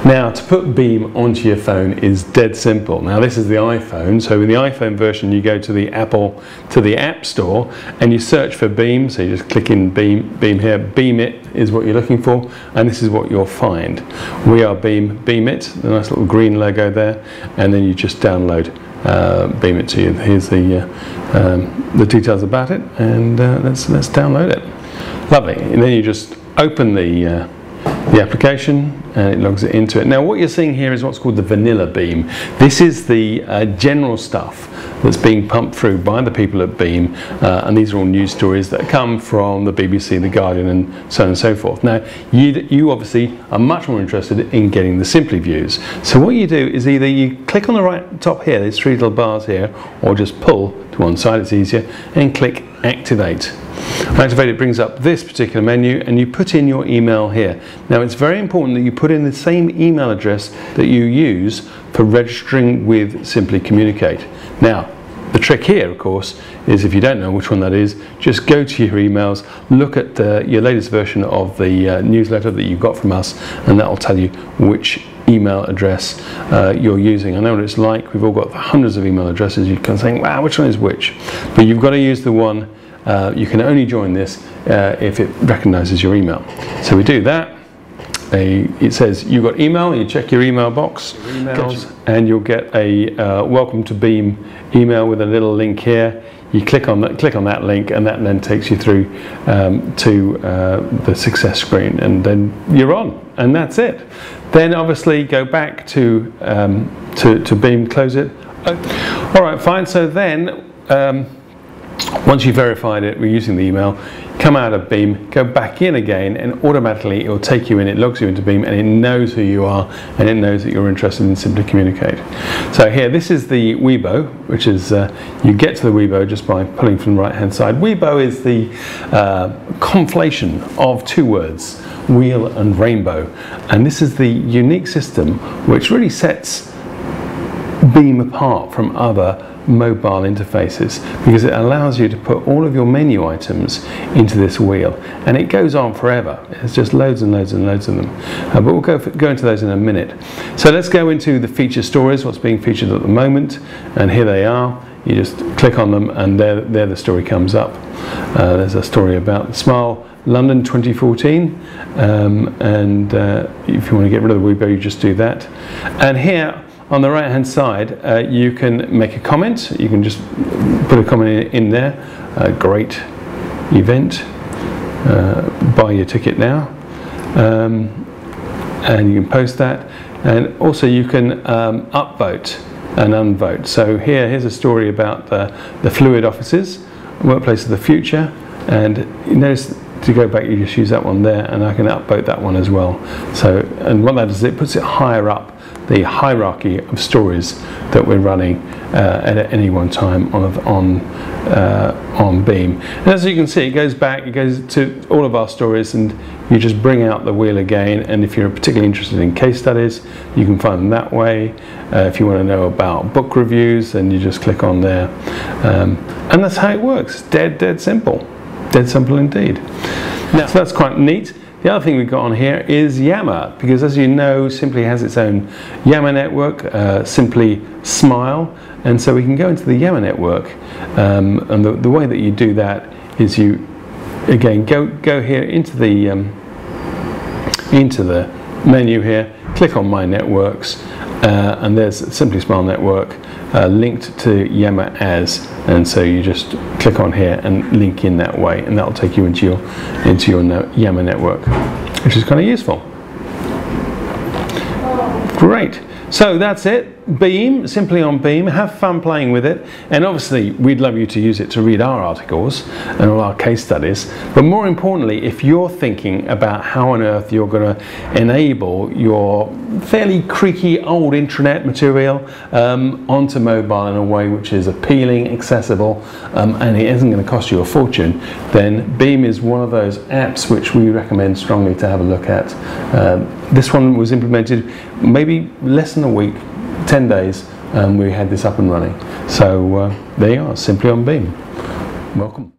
Now, to put Beem onto your phone is dead simple. Now, this is the iPhone, so in the iPhone version you go to the App Store and you search for Beem. So you just click in Beem here. Beem It is what you're looking for, and this is what you'll find. We are Beem It, the nice little green logo there, and then you just download Beem It to you. Here's the details about it, and let's download it. Lovely. And then you just open the application and it logs it into it. Now what you're seeing here is what's called the vanilla Beem. This is the general stuff that's being pumped through by the people at Beem, and these are all news stories that come from the BBC, the Guardian, and so on and so forth. Now you obviously are much more interested in getting the Simply views. So what you do is either you click on the right top here, there's three little bars here, or just pull to one side, it's easier, and click Activate. Activate, it brings up this particular menu and you put in your email here. Now it's very important that you put in the same email address that you use for registering with Simply Communicate. Now the trick here, of course, is if you don't know which one that is, just go to your emails, look at your latest version of the newsletter that you got from us, and that will tell you which email address you're using. I know what it's like, we've all got hundreds of email addresses, you can think, wow, which one is which? But you've got to use the one, you can only join this if it recognizes your email. So we do that. It says you've got email, you check your email box, and you'll get a welcome to Beem email with a little link here. You click on that link, and that then takes you through to the success screen, and then you're on, and that's it. Then obviously go back to Beem, close it. All right, fine. So then once you've verified it, we're using the email, come out of Beem, go back in again, and automatically it will take you in, it logs you into Beem, and it knows who you are, and it knows that you're interested in Simply Communicate. So here, this is the Weibo, which is, you get to the Weibo just by pulling from the right hand side. Weibo is the conflation of two words, wheel and rainbow, and this is the unique system which really sets Beem apart from other mobile interfaces, because it allows you to put all of your menu items into this wheel, and it goes on forever. It's just loads and loads and loads of them, but we'll go into those in a minute. So let's go into the feature stories, what's being featured at the moment, and here they are. You just click on them and there the story comes up. There's a story about Smile London 2014, and if you want to get rid of the Weibo, you just do that. And here on the right hand side, you can make a comment. You can just put a comment in there. Great event, buy your ticket now, and you can post that. And also you can upvote and unvote. So here's a story about the fluid offices, workplace of the future, and you notice to go back you just use that one there, and I can upvote that one as well. So, and what that does, it puts it higher up the hierarchy of stories that we're running at any one time on Beem. And as you can see, it goes to all of our stories, and you just bring out the wheel again, and if you're particularly interested in case studies, you can find them that way. If you want to know about book reviews, then you just click on there, and that's how it works. Dead simple. Dead simple indeed. Now, so that's quite neat. The other thing we've got on here is Yammer, because as you know, Simply has its own Yammer network, Simply Smile, and so we can go into the Yammer network, and the way that you do that is you, again, go here into the menu here, click on My Networks, and there's Simply Smile Network linked to Yammer as, and so you just click on here and link in that way, and that'll take you into your Yammer network, which is kind of useful. Great. So that's it. Beem, simply on Beem. Have fun playing with it, and obviously we'd love you to use it to read our articles and all our case studies, but more importantly, if you're thinking about how on earth you're going to enable your fairly creaky old intranet material onto mobile in a way which is appealing, accessible, and it isn't going to cost you a fortune, then Beem is one of those apps which we recommend strongly to have a look at. This one was implemented maybe less than a week, 10 days, and we had this up and running. So there you are, simply on Beem. Welcome.